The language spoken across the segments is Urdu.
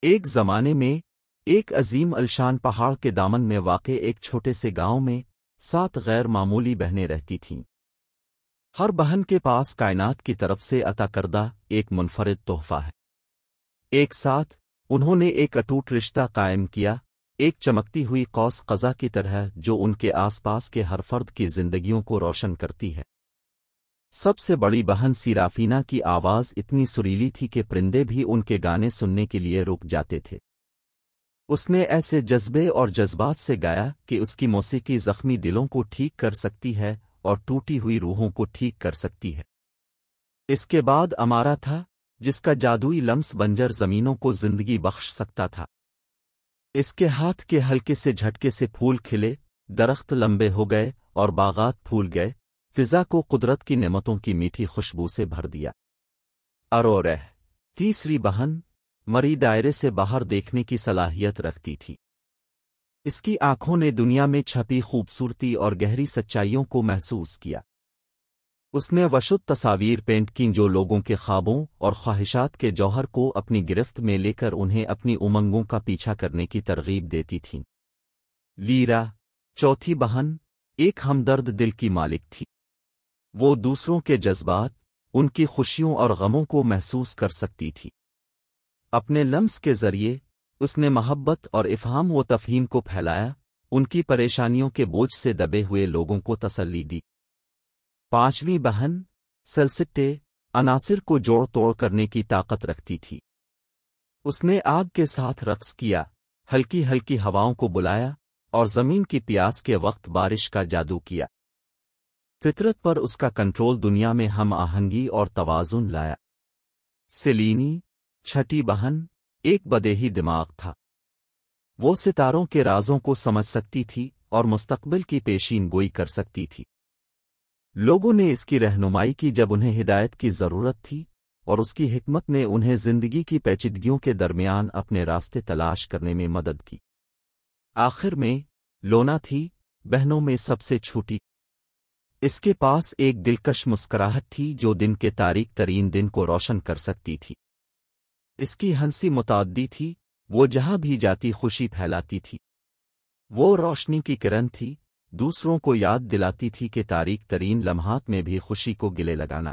ایک زمانے میں ایک عظیم الشان پہاڑ کے دامن میں واقع ایک چھوٹے سے گاؤں میں 7 غیر معمولی بہنیں رہتی تھیں۔ ہر بہن کے پاس کائنات کی طرف سے عطا کردہ ایک منفرد تحفہ ہے۔ ایک ساتھ انہوں نے ایک اٹوٹ رشتہ قائم کیا، ایک چمکتی ہوئی قوس قزح کی طرح جو ان کے آس پاس کے ہر فرد کی زندگیوں کو روشن کرتی ہے۔ سب سے بڑی بہن سیرافینہ کی آواز اتنی سریلی تھی کہ پرندے بھی ان کے گانے سننے کے لیے رک جاتے تھے۔ اس نے ایسے جذبے اور جذبات سے گایا کہ اس کی موسیقی زخمی دلوں کو ٹھیک کر سکتی ہے اور ٹوٹی ہوئی روحوں کو ٹھیک کر سکتی ہے۔ اس کے بعد امارا تھا، جس کا جادوئی لمس بنجر زمینوں کو زندگی بخش سکتا تھا۔ اس کے ہاتھ کے ہلکے سے جھٹکے سے پھول کھلے، درخت لمبے ہو گئے اور باغات پھول گئے، فضا کو قدرت کی نعمتوں کی میٹھی خوشبو سے بھر دیا۔ اروریہ تیسری بہن مری دائرے سے باہر دیکھنے کی صلاحیت رکھتی تھی۔ اس کی آنکھوں نے دنیا میں چھپی خوبصورتی اور گہری سچائیوں کو محسوس کیا۔ اس نے وشد تصاویر پینٹ کیں جو لوگوں کے خوابوں اور خواہشات کے جوہر کو اپنی گرفت میں لے کر انہیں اپنی امنگوں کا پیچھا کرنے کی ترغیب دیتی تھیں۔ لیرا چوتھی بہن ایک ہمدرد دل کی مالک تھی۔ وہ دوسروں کے جذبات، ان کی خوشیوں اور غموں کو محسوس کر سکتی تھی۔ اپنے لمس کے ذریعے اس نے محبت اور افہام و تفہیم کو پھیلایا، ان کی پریشانیوں کے بوجھ سے دبے ہوئے لوگوں کو تسلی دی۔ پانچویں بہن سلسٹے عناصر کو جوڑ توڑ کرنے کی طاقت رکھتی تھی۔ اس نے آگ کے ساتھ رقص کیا، ہلکی ہلکی ہواؤں کو بلایا اور زمین کی پیاس کے وقت بارش کا جادو کیا۔ فطرت پر اس کا کنٹرول دنیا میں ہم آہنگی اور توازن لایا۔ سیلینی چھٹی بہن ایک بدیہی دماغ تھا۔ وہ ستاروں کے رازوں کو سمجھ سکتی تھی اور مستقبل کی پیشین گوئی کر سکتی تھی۔ لوگوں نے اس کی رہنمائی کی جب انہیں ہدایت کی ضرورت تھی، اور اس کی حکمت نے انہیں زندگی کی پیچیدگیوں کے درمیان اپنے راستے تلاش کرنے میں مدد کی۔ آخر میں لونا تھی، بہنوں میں سب سے چھوٹی۔ اس کے پاس ایک دلکش مسکراہٹ تھی جو دن کے تاریک ترین دن کو روشن کر سکتی تھی۔ اس کی ہنسی متعدی تھی، وہ جہاں بھی جاتی خوشی پھیلاتی تھی۔ وہ روشنی کی کرن تھی، دوسروں کو یاد دلاتی تھی کہ تاریک ترین لمحات میں بھی خوشی کو گلے لگانا۔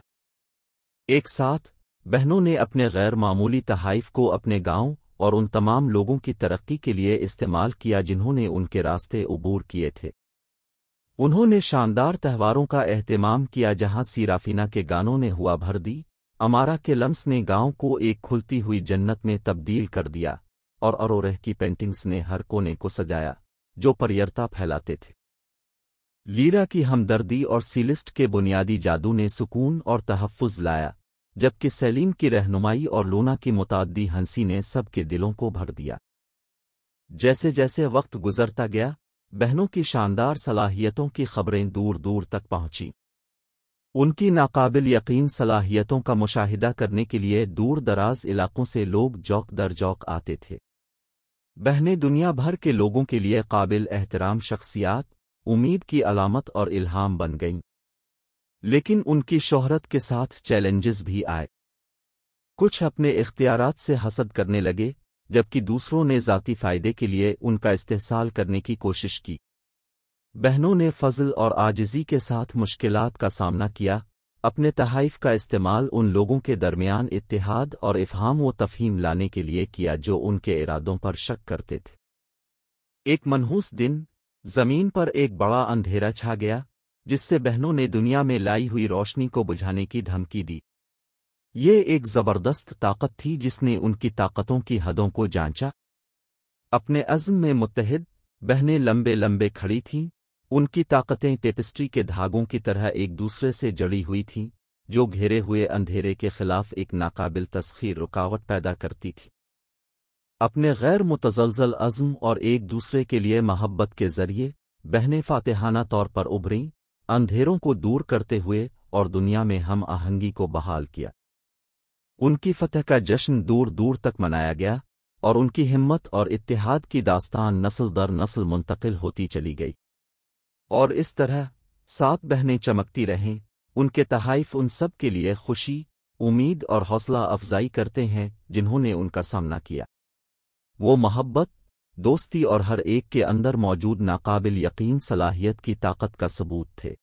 ایک ساتھ بہنوں نے اپنے غیر معمولی تحائف کو اپنے گاؤں اور ان تمام لوگوں کی ترقی کے لیے استعمال کیا جنہوں نے ان کے راستے عبور کیے تھے۔ انہوں نے شاندار تہواروں کا اہتمام کیا جہاں سیرافینہ کے گانوں نے ہوا بھر دی، امارا کے لمس نے گاؤں کو ایک کھلتی ہوئی جنت میں تبدیل کر دیا، اور اروریہ کی پینٹنگز نے ہر کونے کو سجایا جو پریرتا پھیلاتے تھے۔ لیرا کی ہمدردی اور سیلسٹ کے بنیادی جادو نے سکون اور تحفظ لایا، جبکہ سیلین کی رہنمائی اور لونا کی متعدی ہنسی نے سب کے دلوں کو بھر دیا۔ جیسے جیسے وقت گزرتا گیا، بہنوں کی شاندار صلاحیتوں کی خبریں دور دور تک پہنچیں۔ ان کی ناقابل یقین صلاحیتوں کا مشاہدہ کرنے کے لیے دور دراز علاقوں سے لوگ جوق در جوق آتے تھے۔ بہنیں دنیا بھر کے لوگوں کے لیے قابل احترام شخصیات، امید کی علامت اور الہام بن گئیں۔ لیکن ان کی شہرت کے ساتھ چیلنجز بھی آئے۔ کچھ اپنے اختیارات سے حسد کرنے لگے، جبکہ دوسروں نے ذاتی فائدے کے لیے ان کا استحصال کرنے کی کوشش کی۔ بہنوں نے فضل اور عاجزی کے ساتھ مشکلات کا سامنا کیا، اپنے تحائف کا استعمال ان لوگوں کے درمیان اتحاد اور افہام و تفہیم لانے کے لیے کیا جو ان کے ارادوں پر شک کرتے تھے۔ ایک منحوس دن زمین پر ایک بڑا اندھیرا چھا گیا، جس سے بہنوں نے دنیا میں لائی ہوئی روشنی کو بجھانے کی دھمکی دی۔ یہ ایک زبردست طاقت تھی جس نے ان کی طاقتوں کی حدوں کو جانچا۔ اپنے عزم میں متحد، بہنیں لمبے لمبے کھڑی تھیں، ان کی طاقتیں ٹیپسٹری کے دھاگوں کی طرح ایک دوسرے سے جڑی ہوئی تھیں، جو گھیرے ہوئے اندھیرے کے خلاف ایک ناقابل تسخیر رکاوٹ پیدا کرتی تھی۔ اپنے غیر متزلزل عزم اور ایک دوسرے کے لیے محبت کے ذریعے بہنیں فاتحانہ طور پر ابھریں، اندھیروں کو دور کرتے ہوئے اور دنیا میں ہم آہنگی کو بحال کیا۔ ان کی فتح کا جشن دور دور تک منایا گیا، اور ان کی ہمت اور اتحاد کی داستان نسل در نسل منتقل ہوتی چلی گئی۔ اور اس طرح 7 بہنیں چمکتی رہیں، ان کے تحائف ان سب کے لیے خوشی، امید اور حوصلہ افزائی کرتے ہیں جنہوں نے ان کا سامنا کیا۔ وہ محبت، دوستی اور ہر ایک کے اندر موجود ناقابل یقین صلاحیت کی طاقت کا ثبوت تھے۔